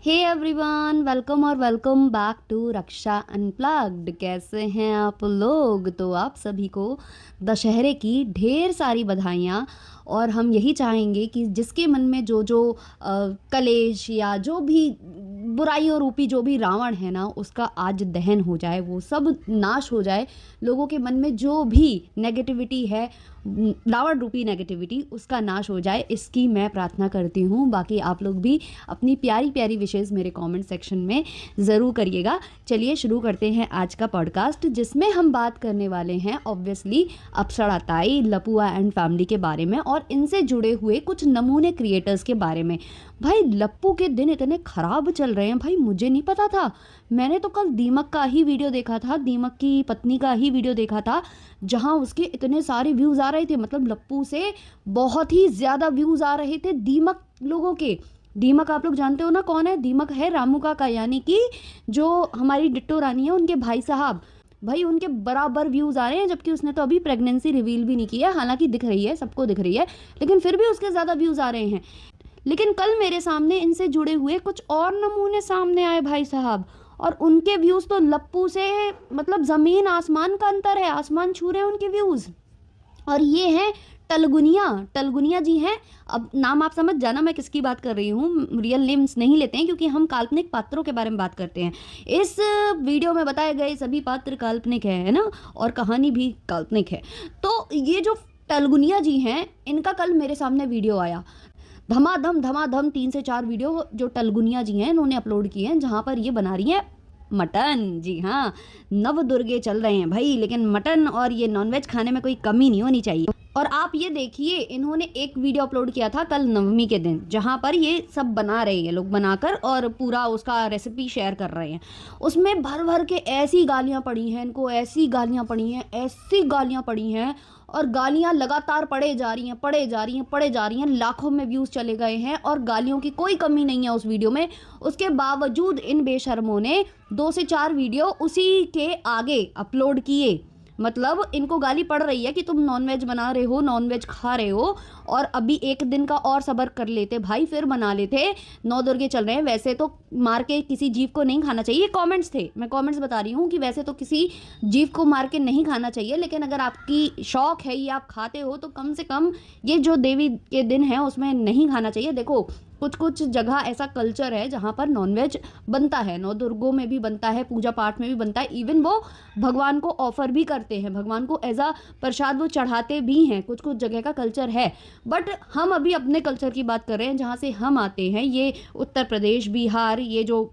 हे everyone, welcome और welcome back to Raksha unplugged. कैसे हैं आप लोग? तो आप सभी को दशहरे की ढेर सारी बधाइयाँ। और हम यही चाहेंगे कि जिसके मन में जो जो कलेश या जो भी बुराइयों रूपी जो भी रावण है ना, उसका आज दहन हो जाए, वो सब नाश हो जाए। लोगों के मन में जो भी नेगेटिविटी है, रावण रूपी नेगेटिविटी, उसका नाश हो जाए, इसकी मैं प्रार्थना करती हूँ। बाकी आप लोग भी अपनी प्यारी प्यारी विशेष मेरे कमेंट सेक्शन में ज़रूर करिएगा। चलिए शुरू करते हैं आज का पॉडकास्ट, जिसमें हम बात करने वाले हैं ऑब्वियसली अप्सरा ताई, लपुआ एंड फैमिली के बारे में और इनसे जुड़े हुए कुछ नमूने क्रिएटर्स के बारे में। भाई लप्पू के दिन इतने ख़राब चल रहे हैं भाई, मुझे नहीं पता था। मैंने तो कल दीमक का ही वीडियो देखा था, दीमक की पत्नी का ही वीडियो देखा था, जहां उसके इतने सारे व्यूज़ आ रहे थे। मतलब लप्पू से बहुत ही ज़्यादा व्यूज़ आ रहे थे दीमक लोगों के। दीमक आप लोग जानते हो ना कौन है? दीमक है रामू काका, यानी कि जो हमारी डिट्टो रानी है उनके भाई साहब। भाई उनके बराबर व्यूज़ आ रहे हैं, जबकि उसने तो अभी प्रेगनेंसी रिवील भी नहीं किया है। हालांकि दिख रही है, सबको दिख रही है, लेकिन फिर भी उसके ज़्यादा व्यूज़ आ रहे हैं। लेकिन कल मेरे सामने इनसे जुड़े हुए कुछ और नमूने सामने आए भाई साहब, और उनके व्यूज़ तो लप्पू से मतलब ज़मीन आसमान का अंतर है, आसमान छू रहे हैं उनके व्यूज़। और ये हैं टलगुनिया जी हैं। अब नाम आप समझ जाना मैं किसकी बात कर रही हूँ। रियल नेम्स नहीं लेते हैं क्योंकि हम काल्पनिक पात्रों के बारे में बात करते हैं। इस वीडियो में बताए गए सभी पात्र काल्पनिक है ना, और कहानी भी काल्पनिक है। तो ये जो टलगुनिया जी हैं, इनका कल मेरे सामने वीडियो आया। धमाधम 3 से 4 वीडियो जो टलगुनिया जी हैं इन्होंने अपलोड किए हैं, जहाँ पर ये बना रही हैं मटन। जी हाँ, नव दुर्गे चल रहे हैं भाई, लेकिन मटन और ये नॉनवेज खाने में कोई कमी नहीं होनी चाहिए। और आप ये देखिए, इन्होंने एक वीडियो अपलोड किया था कल नवमी के दिन, जहाँ पर ये सब बना रहे हैं लोग बनाकर और पूरा उसका रेसिपी शेयर कर रहे हैं। उसमें भर भर के ऐसी गालियाँ पड़ी हैं इनको, ऐसी गालियाँ पड़ी हैं और गालियाँ लगातार पड़े जा रही हैं। लाखों में व्यूज़ चले गए हैं और गालियों की कोई कमी नहीं है उस वीडियो में। उसके बावजूद इन बेशर्मों ने 2 से 4 वीडियो उसी के आगे अपलोड किए। मतलब इनको गाली पड़ रही है कि तुम नॉनवेज बना रहे हो, नॉनवेज खा रहे हो, और अभी एक दिन का और सब्र कर लेते भाई, फिर बना लेते। 9 दुर्गे चल रहे हैं, वैसे तो मार के किसी जीव को नहीं खाना चाहिए। कमेंट्स थे, मैं कमेंट्स बता रही हूँ कि वैसे तो किसी जीव को मार के नहीं खाना चाहिए, लेकिन अगर आपकी शौक है ये आप खाते हो तो कम से कम ये जो देवी के दिन है उसमें नहीं खाना चाहिए। देखो कुछ जगह ऐसा कल्चर है जहाँ पर नॉनवेज बनता है, 9 दुर्गों में भी बनता है, पूजा पाठ में भी बनता है, इवन वो भगवान को ऑफर भी करते हैं, भगवान को एज अ प्रसाद वो चढ़ाते भी हैं। कुछ जगह का कल्चर है, बट हम अभी अपने कल्चर की बात कर रहे हैं जहाँ से हम आते हैं। ये उत्तर प्रदेश, बिहार, ये जो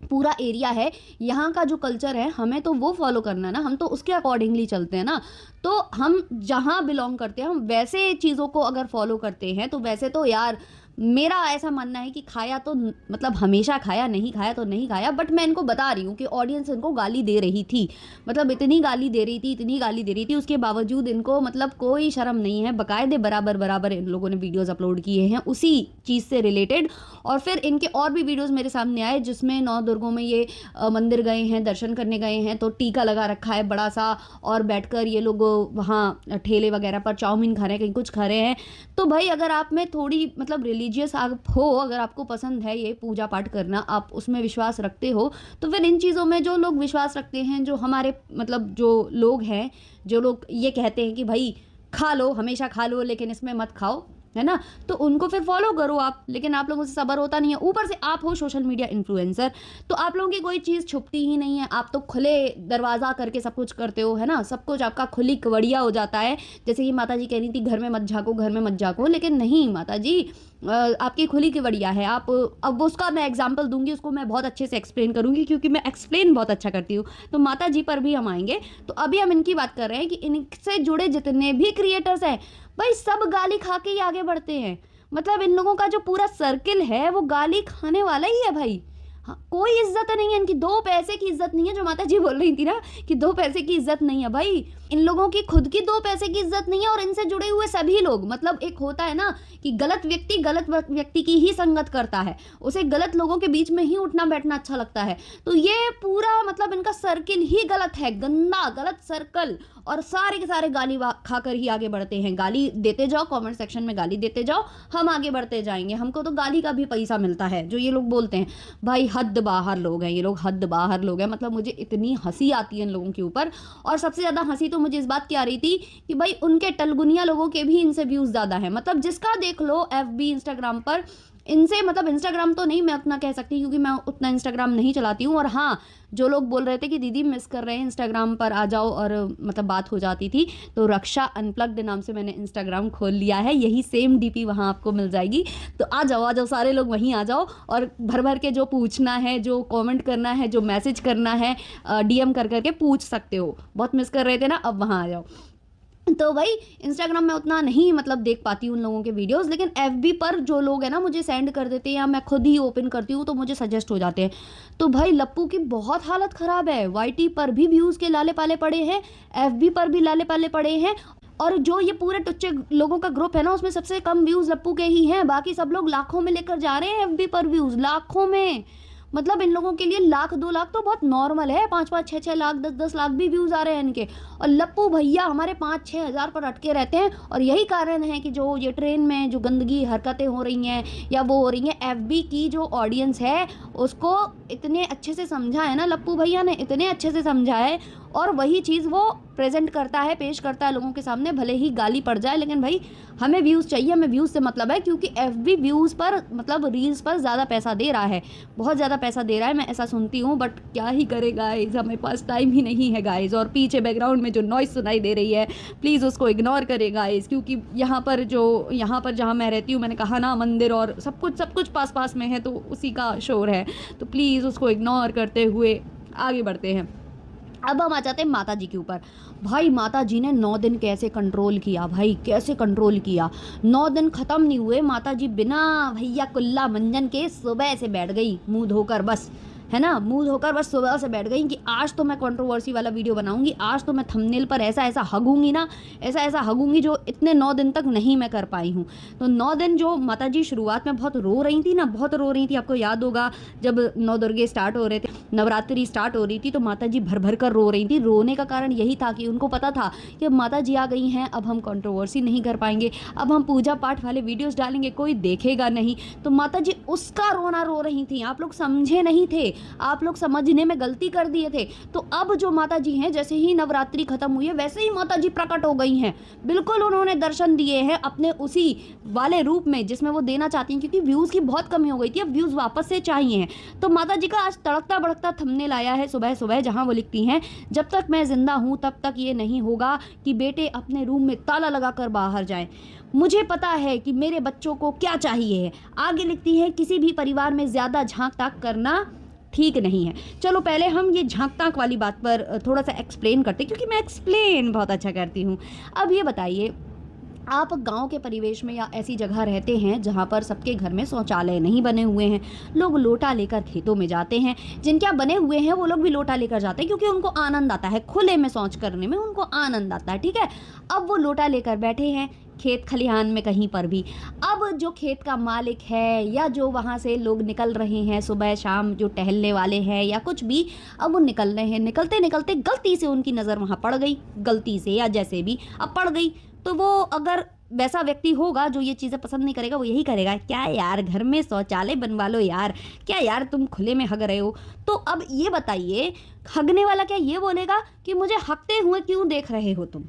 पूरा एरिया है, यहाँ का जो कल्चर है हमें तो वो फॉलो करना है ना, हम तो उसके अकॉर्डिंगली चलते हैं ना। तो हम जहाँ बिलोंग करते हैं हम वैसे चीज़ों को अगर फॉलो करते हैं तो वैसे तो यार मेरा ऐसा मानना है कि खाया तो मतलब हमेशा खाया, नहीं खाया तो नहीं खाया। बट मैं इनको बता रही हूँ कि ऑडियंस इनको गाली दे रही थी, मतलब इतनी गाली दे रही थी, उसके बावजूद इनको मतलब कोई शर्म नहीं है। बाकायदे बराबर इन लोगों ने वीडियोज़ अपलोड किए हैं उसी चीज़ से रिलेटेड। और फिर इनके और भी वीडियोज़ मेरे सामने आए जिसमें 9 दुर्गों में ये मंदिर गए हैं, दर्शन करने गए हैं, तो टीका लगा रखा है बड़ा सा, और बैठकर ये लोग वहाँ ठेले वगैरह पर चाउमीन खा रहे हैं, कहीं कुछ खा रहे हैं। तो भाई अगर आप में थोड़ी मतलब रिलीजियस आप हो, अगर आपको पसंद है ये पूजा पाठ करना, आप उसमें विश्वास रखते हो, तो फिर इन चीज़ों में जो लोग विश्वास रखते हैं, जो हमारे मतलब जो लोग हैं, जो लोग ये कहते हैं कि भाई खा लो, हमेशा खा लो, लेकिन इसमें मत खाओ, है ना, तो उनको फिर फॉलो करो आप। लेकिन आप लोगों से सब्र होता नहीं है, ऊपर से आप हो सोशल मीडिया इन्फ्लुएंसर, तो आप लोगों की कोई चीज़ छुपती ही नहीं है। आप तो खुले दरवाज़ा करके सब कुछ करते हो, है ना, सब कुछ आपका खुली कवड़िया हो जाता है। जैसे कि माता जी कह रही थी घर में मत झाँको, लेकिन नहीं माता जी, आपकी खुली कवड़िया है। आप अब उसका मैं एग्जाम्पल दूंगी, उसको मैं बहुत अच्छे से एक्सप्लेन करूंगी क्योंकि मैं एक्सप्लेन बहुत अच्छा करती हूँ। तो माता जी पर भी हम आएंगे। तो अभी हम इनकी बात कर रहे हैं कि इनसे जुड़े जितने भी क्रिएटर्स हैं भाई, सब गाली खा के ही आगे बढ़ते हैं। मतलब इन लोगों का जो पूरा सर्किल है वो गाली खाने वाला ही है भाई। हाँ, कोई इज्जत नहीं है इनकी, 2 पैसे की इज्जत नहीं है। जो माता जी बोल रही थी ना कि 2 पैसे की इज्जत नहीं है भाई, इन लोगों की खुद की 2 पैसे की इज्जत नहीं है और इनसे जुड़े हुए सभी लोग, मतलब एक होता है ना कि गलत व्यक्ति की ही संगत करता है, उसे गलत लोगों के बीच में ही उठना बैठना अच्छा लगता है। तो ये पूरा मतलब इनका सर्किल ही गलत है, गंदा गलत सर्कल, और सारे के सारे गाली खाकर ही आगे बढ़ते हैं। गाली देते जाओ, कमेंट सेक्शन में गाली देते जाओ, हम आगे बढ़ते जाएंगे। हमको तो गाली का भी पैसा मिलता है। जो ये लोग बोलते हैं, भाई हद बाहर लोग हैं ये लोग, हद बाहर लोग हैं। मतलब मुझे इतनी हंसी आती है इन लोगों के ऊपर, और सबसे ज़्यादा हंसी तो मुझे इस बात की आ रही थी कि भाई उनके टलगुनिया लोगों के भी इनसे व्यूज़ ज़्यादा है। मतलब जिसका देख लो FB इंस्टाग्राम पर इनसे, मतलब इंस्टाग्राम तो नहीं मैं उतना कह सकती क्योंकि मैं उतना इंस्टाग्राम नहीं चलाती हूँ। और हाँ, जो लोग बोल रहे थे कि दीदी मिस कर रहे हैं इंस्टाग्राम पर आ जाओ और मतलब बात हो जाती थी, तो रक्षा अनप्लग्ड नाम से मैंने इंस्टाग्राम खोल लिया है। यही सेम DP वहाँ आपको मिल जाएगी। तो आ जाओ सारे लोग वहीं आ जाओ, और भर भर के जो पूछना है, जो कमेंट करना है, जो मैसेज करना है, DM कर करके पूछ सकते हो। बहुत मिस कर रहे थे ना, अब वहाँ आ जाओ। तो भाई इंस्टाग्राम में उतना नहीं मतलब देख पाती हूँ उन लोगों के वीडियोस, लेकिन FB पर जो लोग हैं ना मुझे सेंड कर देते हैं, या मैं खुद ही ओपन करती हूँ तो मुझे सजेस्ट हो जाते हैं। तो भाई लप्पू की बहुत हालत ख़राब है। YT पर भी व्यूज़ के लाले पाले पड़े हैं, FB पर भी लाले पाले पड़े हैं, और जो ये पूरे टुच्चे लोगों का ग्रुप है ना उसमें सबसे कम व्यूज़ लप्पू के ही हैं। बाकी सब लोग लाखों में लेकर जा रहे हैं FB पर व्यूज़, लाखों में। मतलब इन लोगों के लिए 1,00,000-2,00,000 तो बहुत नॉर्मल है, 5-5, 6-6 लाख, 10-10 लाख भी व्यूज़ आ रहे हैं इनके। और लप्पू भैया हमारे 5-6 हज़ार पर अटके रहते हैं। और यही कारण है कि जो ये ट्रेन में जो गंदगी हरकतें हो रही हैं या वो हो रही हैं, FB की जो ऑडियंस है उसको इतने अच्छे से समझा है ना लप्पू भैया ने, इतने अच्छे से समझा है, और वही चीज़ वो प्रेजेंट करता है, पेश करता है लोगों के सामने। भले ही गाली पड़ जाए, लेकिन भाई हमें व्यूज़ चाहिए, हमें व्यूज़ से मतलब है, क्योंकि FB व्यूज़ पर मतलब रील्स पर ज़्यादा पैसा दे रहा है, बहुत ज़्यादा पैसा दे रहा है, मैं ऐसा सुनती हूँ। बट क्या ही करे गाइस, हमें पास टाइम ही नहीं है गाइस। और पीछे बैकग्राउंड में जो नॉइज़ सुनाई दे रही है प्लीज़ उसको इग्नोर करें गाइस, क्योंकि यहाँ पर जहाँ मैं रहती हूँ, मैंने कहा ना मंदिर और सब कुछ पास में है, तो उसी का शोर है। तो प्लीज़ उसको इग्नोर करते हुए आगे बढ़ते हैं। अब हम आ जाते हैं माता जी के ऊपर। भाई माता जी ने 9 दिन कैसे कंट्रोल किया, भाई कैसे कंट्रोल किया। 9 दिन ख़त्म नहीं हुए, माता जी बिना भैया कुल्ला मंजन के सुबह से बैठ गई मुंह धोकर, बस है ना, मुंह धोकर बस सुबह से बैठ गई कि आज तो मैं कंट्रोवर्सी वाला वीडियो बनाऊंगी, आज तो मैं थंबनेल पर ऐसा हगूंगी ना, ऐसा हगूंगी जो इतने 9 दिन तक नहीं मैं कर पाई हूँ। तो 9 दिन जो माता जी शुरुआत में बहुत रो रही थी ना, बहुत रो रही थी। आपको याद होगा जब नवदुर्गे स्टार्ट हो रहे थे, नवरात्रि स्टार्ट हो रही थी, तो माता जी भर भर कर रो रही थी। रोने का कारण यही था कि उनको पता था कि अब माता जी आ गई हैं, अब हम कंट्रोवर्सी नहीं कर पाएंगे, अब हम पूजा पाठ वाले वीडियोस डालेंगे कोई देखेगा नहीं। तो माता जी उसका रोना रो रही थी। आप लोग समझे नहीं थे, आप लोग समझने में गलती कर दिए थे। तो अब जो माता जी हैं, जैसे ही नवरात्रि खत्म हुई है वैसे ही माता जी प्रकट हो गई हैं। बिल्कुल उन्होंने दर्शन दिए हैं अपने उसी वाले रूप में जिसमें वो देना चाहती हैं, क्योंकि व्यूज़ की बहुत कमी हो गई थी, अब व्यूज़ वापस से चाहिए हैं। तो माता जी का आज तड़कता भड़कता थंबनेल आया है सुबह सुबह, जहां वो लिखती हैं, जब तक मैं जिंदा हूं तब तक ये नहीं होगा कि बेटे अपने रूम में ताला लगाकर बाहर जाएं। मुझे पता है कि मेरे बच्चों को क्या चाहिए है। आगे लिखती हैं, किसी भी परिवार में ज़्यादा झांक ताक करना ठीक नहीं है। चलो पहले हम ये झांक ताक वाली बात पर थोड़ा सा एक्सप्लेन करते हैं, क्योंकि मैं एक्सप्लेन बहुत अच्छा करती हूँ। अब ये बताइए, आप गांव के परिवेश में या ऐसी जगह रहते हैं जहां पर सबके घर में शौचालय नहीं बने हुए हैं, लोग लोटा लेकर खेतों में जाते हैं। जिनके यहाँ बने हुए हैं वो लोग भी लोटा लेकर जाते हैं, क्योंकि उनको आनंद आता है, खुले में शौच करने में उनको आनंद आता है, ठीक है। अब वो लोटा लेकर बैठे हैं खेत खलिहान में कहीं पर भी। अब जो खेत का मालिक है या जो वहाँ से लोग निकल रहे हैं सुबह शाम, जो टहलने वाले हैं या कुछ भी, अब वो निकल रहे हैं, निकलते निकलते गलती से उनकी नज़र वहाँ पड़ गई, गलती से या जैसे भी अब पड़ गई। तो वो अगर वैसा व्यक्ति होगा जो ये चीज़ें पसंद नहीं करेगा, वो यही करेगा, क्या यार घर में शौचालय बनवा लो यार, क्या यार तुम खुले में हग रहे हो। तो अब ये बताइए, हगने वाला क्या ये बोलेगा कि मुझे हगते हुए क्यों देख रहे हो तुम।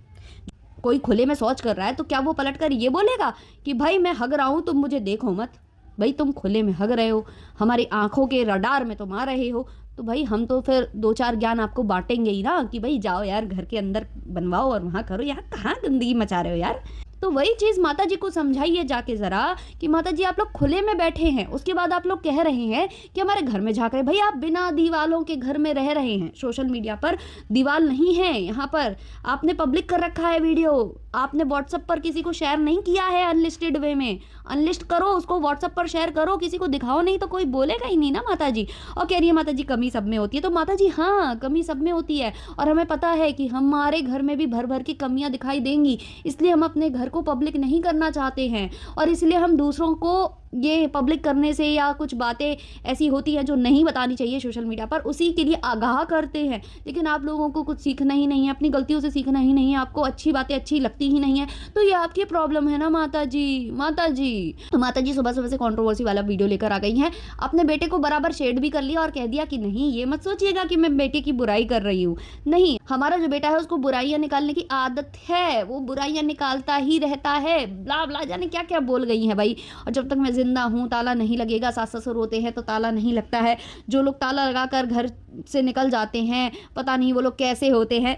कोई खुले में शौच कर रहा है तो क्या वो पलट कर ये बोलेगा कि भाई मैं हग रहा हूँ तुम मुझे देखो मत। भाई तुम खुले में हग रहे हो, हमारी आंखों के रडार में तुम आ रहे हो, तो भाई हम तो फिर 2-4 ज्ञान आपको बांटेंगे ही ना कि भाई जाओ यार घर के अंदर बनवाओ और वहाँ करो। यार कहाँ गंदगी मचा रहे हो यार। तो वही चीज़ माता जी को समझाइए जाके ज़रा कि माता जी आप लोग खुले में बैठे हैं, उसके बाद आप लोग कह रहे हैं कि हमारे घर में झाँक रहे। भई आप बिना दीवालों के घर में रह रहे हैं, सोशल मीडिया पर दीवाल नहीं है यहाँ पर, आपने पब्लिक कर रखा है वीडियो, आपने व्हाट्सएप पर किसी को शेयर नहीं किया है अनलिस्टेड वे में, अनलिस्ट करो उसको, व्हाट्सएप पर शेयर करो, किसी को दिखाओ, नहीं तो कोई बोलेगा ही नहीं ना माता जी। और कह रही है माता जी कमी सब में होती है, तो माता जी हाँ, कमी सब में होती है और हमें पता है कि हमारे घर में भी भर भर की कमियां दिखाई देंगी, इसलिए हम अपने घर को पब्लिक नहीं करना चाहते हैं और इसलिए हम दूसरों को ये पब्लिक करने से या कुछ बातें ऐसी होती हैं जो नहीं बतानी चाहिए सोशल मीडिया पर, उसी के लिए आगाह करते हैं। लेकिन आप लोगों को कुछ सीखना ही नहीं है, अपनी गलतियों से सीखना ही नहीं है, आपको अच्छी बातें अच्छी लगती ही नहीं है, तो ये आपकी प्रॉब्लम है ना माता जी। माता जी तो माता जी सुबह सुबह से कंट्रोवर्सी वाला वीडियो लेकर आ गई हैं, अपने बेटे को बराबर शेड भी कर लिया और कह दिया कि नहीं ये मत सोचिएगा कि मैं बेटे की बुराई कर रही हूँ, नहीं, हमारा जो बेटा है उसको बुराइयां निकालने की आदत है, वो बुराइयां निकालता ही रहता है, ब्ला ब्ला जाने क्या क्या बोल गई हैं भाई। और जब तक मैं जिंदा हूँ ताला नहीं लगेगा, सास ससुर होते हैं तो ताला नहीं लगता है, जो लोग ताला लगाकर घर से निकल जाते हैं पता नहीं वो लोग कैसे होते हैं।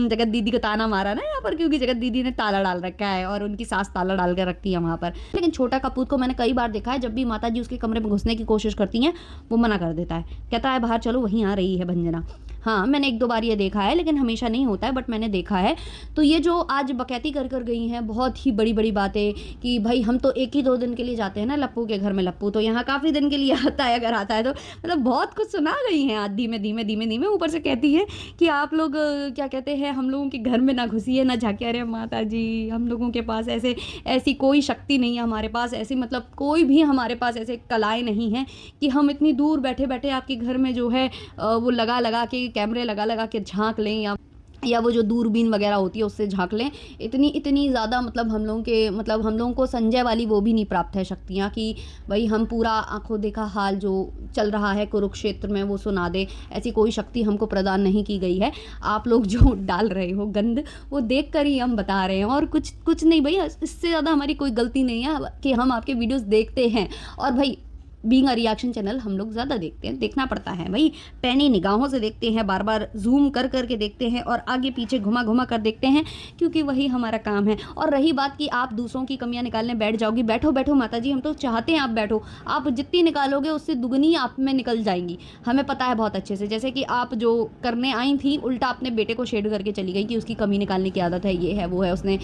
जगत दीदी को ताना मारा ना यहाँ पर, क्योंकि जगत दीदी ने ताला डाल रखा है और उनकी सास ताला डाल कर रखती है वहाँ पर। लेकिन छोटा कपूत को मैंने कई बार देखा है, जब भी माता जी उसके कमरे में घुसने की कोशिश करती हैं वो मना कर देता है, कहता है बाहर चलो वहीं आ रही है भंजना। हाँ मैंने एक दो बार ये देखा है, लेकिन हमेशा नहीं होता है, बट मैंने देखा है। तो ये जो आज बकैती कर कर गई हैं, बहुत ही बड़ी बड़ी बातें कि भाई हम तो एक ही 2 दिन के लिए जाते हैं ना लप्पू के घर में, लप्पू तो यहाँ काफ़ी दिन के लिए आता है, अगर आता है तो मतलब बहुत कुछ सुना गई हैं आज धीमे धीमे धीमे धीमे। ऊपर से कहती है कि आप लोग क्या कहते हैं हम लोगों के घर में ना घुसिए ना झाँकिए। अरे माता जी हम लोगों के पास ऐसी कोई शक्ति नहीं है, हमारे पास ऐसी मतलब कोई भी हमारे पास ऐसे कलाएँ नहीं हैं कि हम इतनी दूर बैठे बैठे आपके घर में जो है वो लगा के कैमरे लगा के झांक लें या वो जो दूरबीन वगैरह होती है उससे झांक लें। इतनी ज़्यादा मतलब हम लोगों को संजय वाली वो भी नहीं प्राप्त है शक्तियाँ कि भाई हम पूरा आंखों देखा हाल जो चल रहा है कुरुक्षेत्र में वो सुना दे, ऐसी कोई शक्ति हमको प्रदान नहीं की गई है। आप लोग जो डाल रहे हो गंद वो देख कर ही हम बता रहे हैं और कुछ नहीं भैया, इससे ज़्यादा हमारी कोई गलती नहीं है कि हम आपके वीडियोज़ देखते हैं। और भाई बीइंग अ रिएक्शन चैनल हम लोग ज़्यादा देखते हैं, देखना पड़ता है भाई, पैनी निगाहों से देखते हैं, बार बार जूम कर के देखते हैं और आगे पीछे घुमा कर देखते हैं, क्योंकि वही हमारा काम है। और रही बात कि आप दूसरों की कमियां निकालने बैठ जाओगी, बैठो माता जी, हम तो चाहते हैं आप बैठो, आप जितनी निकालोगे उससे दुगनी आप में निकल जाएंगी, हमें पता है बहुत अच्छे से। जैसे कि आप जो करने आई थी उल्टा अपने बेटे को शेड करके चली गई कि उसकी कमी निकालने की आदत है, ये है वो है, उसने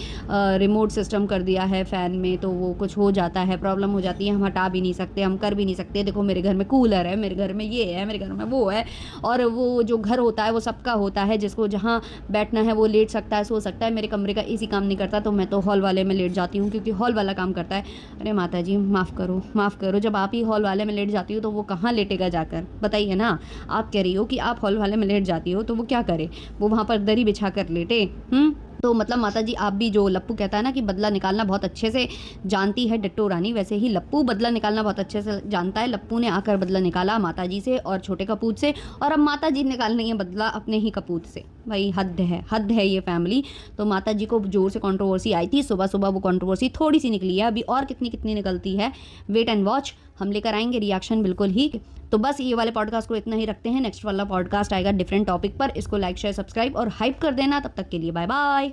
रिमोट सिस्टम कर दिया है फ़ैन में तो वो कुछ हो जाता है, प्रॉब्लम हो जाती है, हम हटा भी नहीं सकते, हम कर भी नहीं सकते। देखो मेरे घर में कूलर है, मेरे घर में ये है, मेरे घर में वो है, और वो जो घर होता है वो सबका होता है, जिसको जहाँ बैठना है वो लेट सकता है, सो सकता है। मेरे कमरे का एसी काम नहीं करता तो मैं तो हॉल वाले में लेट जाती हूँ, क्योंकि हॉल वाला काम करता है। अरे माता जी माफ़ करो, जब आप ही हॉल वाले में लेट जाती हो तो वो कहाँ लेटेगा जाकर, बताइए ना। आप कह रही हो कि आप हॉल वाले में लेट जाती हो तो वो क्या करे, वो वहाँ पर दरी बिछा कर लेटे। तो मतलब माता जी आप भी, जो लप्पू कहता है ना कि बदला निकालना बहुत अच्छे से जानती है डिट्टो रानी, वैसे ही लप्पू बदला निकालना बहुत अच्छे से जानता है। लप्पू ने आकर बदला निकाला माता जी से और छोटे कपूत से, और अब माता जी निकाल रही है बदला अपने ही कपूत से। भाई हद है ये फैमिली। तो माता जी को जोर से कंट्रोवर्सी आई थी, सुबह सुबह वो कंट्रोवर्सी थोड़ी सी निकली है, अभी और कितनी निकलती है, वेट एंड वॉच, हम लेकर आएंगे रिएक्शन बिल्कुल ही। तो बस ये वाले पॉडकास्ट को इतना ही रखते हैं, नेक्स्ट वाला पॉडकास्ट आएगा डिफरेंट टॉपिक पर, इसको लाइक शेयर सब्सक्राइब और हाइप कर देना। तब तक के लिए बाय बाय।